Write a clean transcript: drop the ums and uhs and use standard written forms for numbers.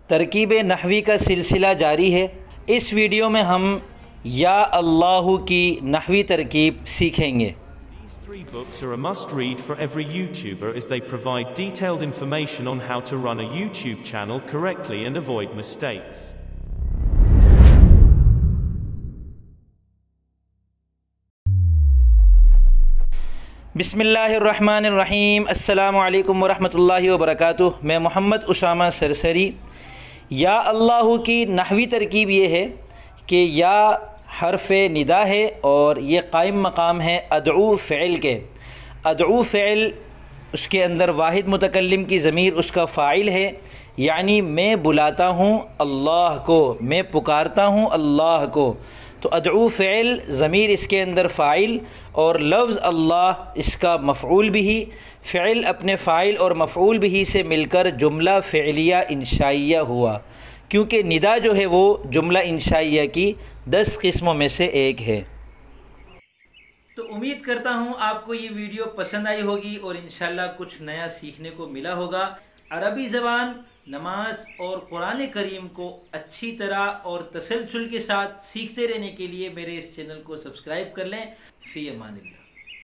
ترکیب نحوی کا سلسلہ جاری ہے۔ اس ویڈیو میں ہم یا اللہ کی نحوی ترکیب سیکھیں گے۔ These three books are a must-read for every YouTuber as they provide detailed information on how to run a YouTube channel correctly and avoid mistakes. بسم اللہ الرحمن الرحیم۔ السلام علیکم ورحمۃ اللہ وبرکاتہ۔ میں محمد اسامہ سرسری۔ یا اللہ کی نحوی ترکیب یہ ہے کہ یا حرف ندا ہے اور یہ قائم مقام ہے ادعو فعل کے۔ ادعو فعل اس کے اندر واحد متکلم کی ضمیر اس کا فاعل ہے، یعنی میں بلاتا ہوں اللہ کو، میں پکارتا ہوں اللہ کو۔ تو ادعو فعل ضمیر اس کے اندر فاعل اور لفظ اللہ اس کا مفعول بھی، فعل اپنے فاعل اور مفعول بھی سے مل کر جملہ فعلیہ انشائیہ ہوا، کیونکہ ندا جو ہے وہ جملہ انشائیہ کی 10 قسموں میں سے ایک ہے۔ تو امید کرتا ہوں آپ کو یہ ویڈیو پسند آئی ہوگی اور انشاءاللہ کچھ نیا سیکھنے کو ملا ہوگا۔ عربی زبان، نماز اور قرآن کریم کو اچھی طرح اور تسلسل کے ساتھ سیکھتے رہنے کے لیے میرے اس چینل کو سبسکرائب کر لیں۔ فی امان اللہ۔